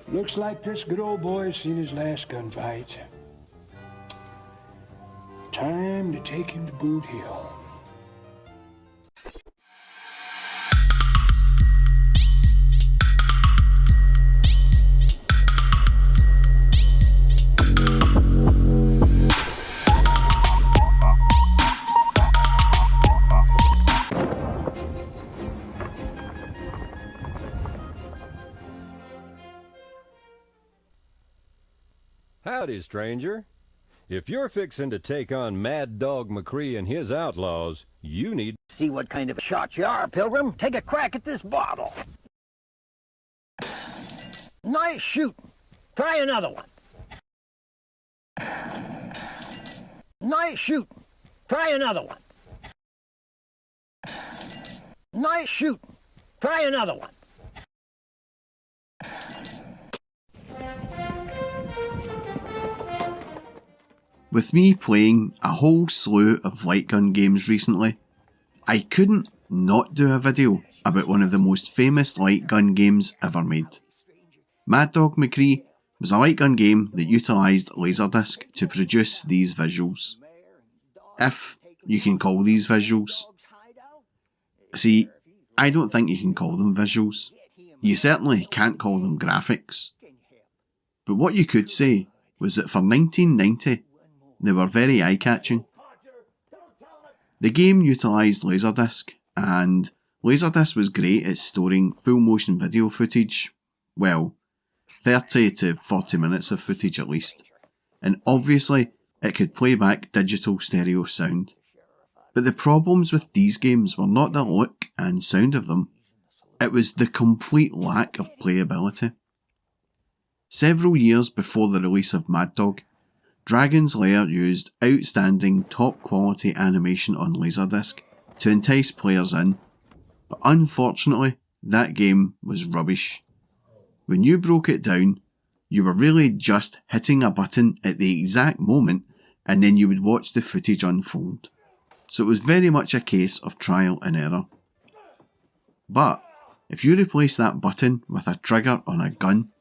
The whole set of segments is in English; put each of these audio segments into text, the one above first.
Looks like this good old boy's seen his last gunfight. Time to take him to Boot Hill. Howdy, stranger. If you're fixing to take on Mad Dog McCree and his outlaws, you need... See what kind of a shot you are, Pilgrim. Take a crack at this bottle. Nice shooting. Try another one. Nice shooting. Try another one. Nice shooting. Try another one. With me playing a whole slew of light gun games recently, I couldn't not do a video about one of the most famous light gun games ever made. Mad Dog McCree was a light gun game that utilised Laserdisc to produce these visuals. If you can call these visuals. See, I don't think you can call them visuals. You certainly can't call them graphics. But what you could say was that for 1990, they were very eye-catching. The game utilised Laserdisc, and Laserdisc was great at storing full motion video footage, well, 30 to 40 minutes of footage at least, and obviously it could play back digital stereo sound. But the problems with these games were not the look and sound of them, it was the complete lack of playability. Several years before the release of Mad Dog, Dragon's Lair used outstanding top quality animation on Laserdisc to entice players in, but unfortunately that game was rubbish. When you broke it down, you were really just hitting a button at the exact moment and then you would watch the footage unfold. So it was very much a case of trial and error. But if you replace that button with a trigger on a gun,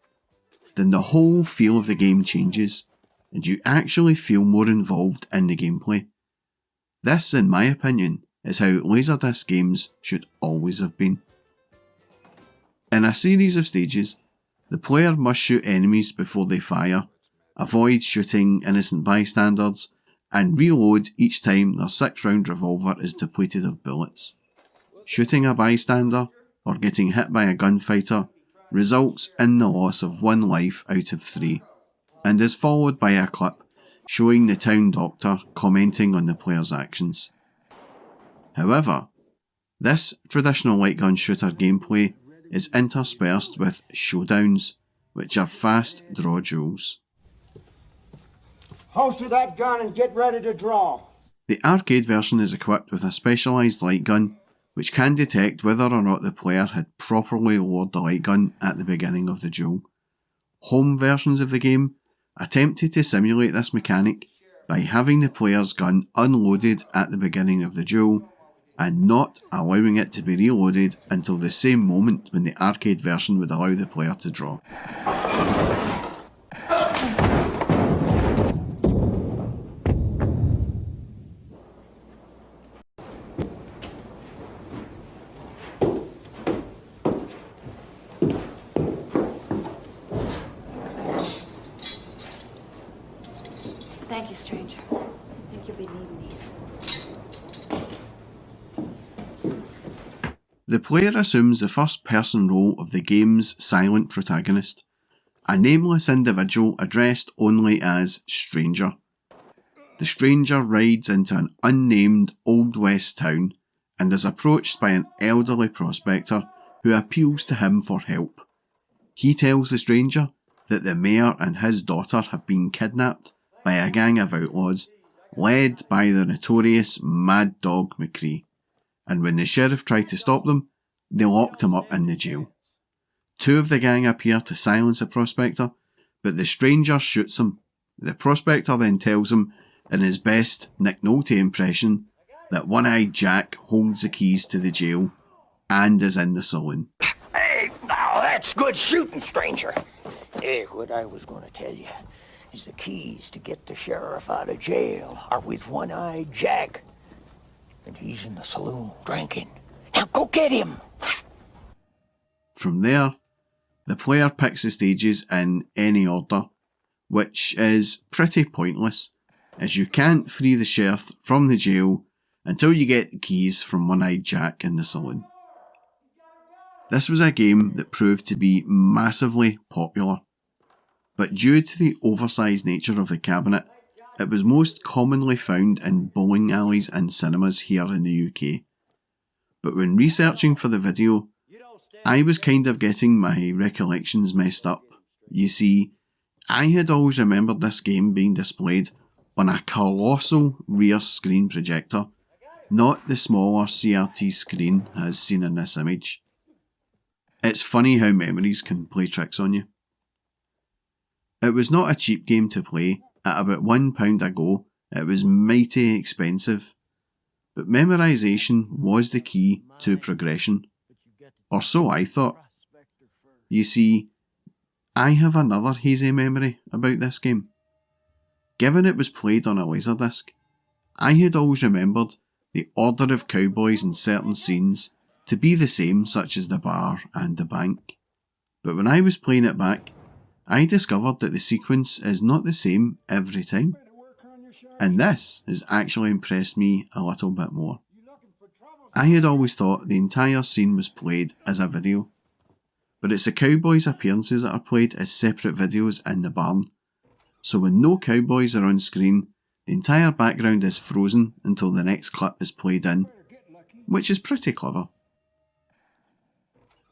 then the whole feel of the game changes, and you actually feel more involved in the gameplay. This, in my opinion, is how Laserdisc games should always have been. In a series of stages, the player must shoot enemies before they fire, avoid shooting innocent bystanders, and reload each time their 6-round revolver is depleted of bullets. Shooting a bystander, or getting hit by a gunfighter, results in the loss of 1 life out of 3. And is followed by a clip showing the town doctor commenting on the player's actions. However, this traditional light gun shooter gameplay is interspersed with showdowns, which are fast draw duels. Holster that gun and get ready to draw. The arcade version is equipped with a specialised light gun, which can detect whether or not the player had properly lowered the light gun at the beginning of the duel. Home versions of the game attempted to simulate this mechanic by having the player's gun unloaded at the beginning of the duel and not allowing it to be reloaded until the same moment when the arcade version would allow the player to draw. Thank you, stranger. I think you'll be needing these. The player assumes the first-person role of the game's silent protagonist, a nameless individual addressed only as Stranger. The stranger rides into an unnamed Old West town and is approached by an elderly prospector who appeals to him for help. He tells the stranger that the mayor and his daughter have been kidnapped by a gang of outlaws led by the notorious Mad Dog McCree, and when the sheriff tried to stop them, they locked him up in the jail. 2 of the gang appear to silence the prospector, but the stranger shoots him. The prospector then tells him, in his best Nick Nolte impression, that One-Eyed Jack holds the keys to the jail and is in the saloon. Hey, now that's good shooting, stranger. What I was going to tell you is the keys to get the sheriff out of jail are with One-Eyed Jack. And he's in the saloon drinking. Now go get him! From there, the player picks the stages in any order, which is pretty pointless, as you can't free the sheriff from the jail until you get the keys from One-Eyed Jack in the saloon. This was a game that proved to be massively popular, but due to the oversized nature of the cabinet, it was most commonly found in bowling alleys and cinemas here in the UK. But when researching for the video, I was kind of getting my recollections messed up. You see, I had always remembered this game being displayed on a colossal rear screen projector, not the smaller CRT screen as seen in this image. It's funny how memories can play tricks on you. It was not a cheap game to play. At about £1 a go, it was mighty expensive. But memorisation was the key to progression. Or so I thought. You see, I have another hazy memory about this game. Given it was played on a laserdisc, I had always remembered the order of cowboys in certain scenes to be the same, such as the bar and the bank. But when I was playing it back, I discovered that the sequence is not the same every time. And this has actually impressed me a little bit more. I had always thought the entire scene was played as a video, but it's the cowboys' appearances that are played as separate videos in the barn. So when no cowboys are on screen, the entire background is frozen until the next clip is played in, which is pretty clever.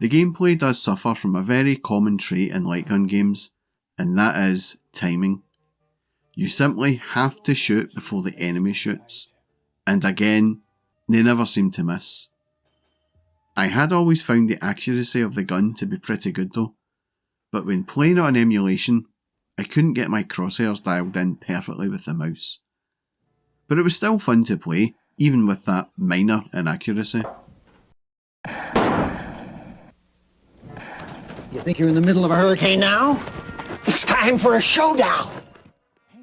The gameplay does suffer from a very common trait in light gun games, and that is timing. You simply have to shoot before the enemy shoots, and again, they never seem to miss. I had always found the accuracy of the gun to be pretty good though, but when playing it on emulation, I couldn't get my crosshairs dialed in perfectly with the mouse. But it was still fun to play, even with that minor inaccuracy. You think you're in the middle of a hurricane now? It's time for a showdown!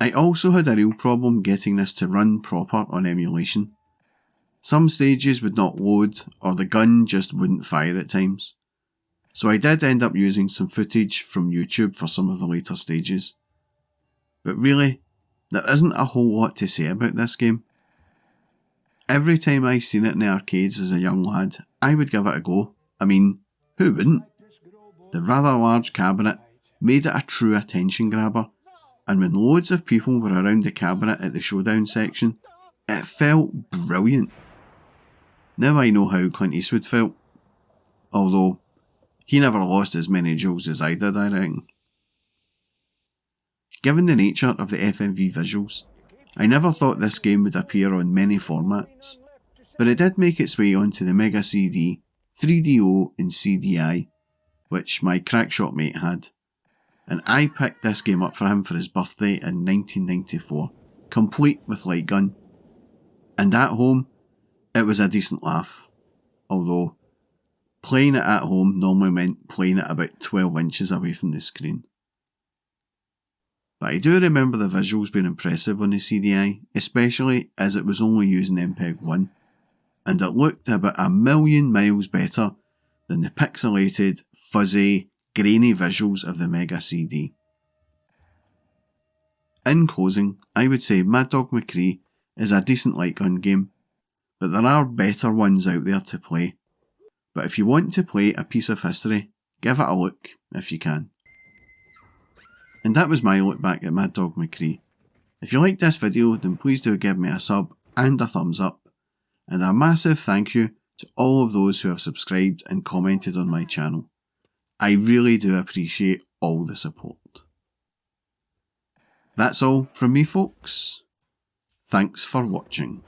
I also had a real problem getting this to run proper on emulation. Some stages would not load, or the gun just wouldn't fire at times. So I did end up using some footage from YouTube for some of the later stages. But really, there isn't a whole lot to say about this game. Every time I seen it in the arcades as a young lad, I would give it a go. I mean, who wouldn't? The rather large cabinet made it a true attention grabber, and when loads of people were around the cabinet at the showdown section, it felt brilliant. Now I know how Clint Eastwood felt, although he never lost as many jewels as I did, I reckon. Given the nature of the FMV visuals, I never thought this game would appear on many formats, but it did make its way onto the Mega CD, 3DO and CDI, which my crackshot mate had, and I picked this game up for him for his birthday in 1994, complete with light gun. And at home, it was a decent laugh, although playing it at home normally meant playing it about 12 inches away from the screen. But I do remember the visuals being impressive on the CDI, especially as it was only using MPEG 1, and it looked about a million miles better than the pixelated, fuzzy, grainy visuals of the Mega CD. In closing, I would say Mad Dog McCree is a decent light gun game, but there are better ones out there to play. But if you want to play a piece of history, give it a look if you can. And that was my look back at Mad Dog McCree. If you liked this video, then please do give me a sub and a thumbs up, and a massive thank you to all of those who have subscribed and commented on my channel. I really do appreciate all the support. That's all from me, folks. Thanks for watching.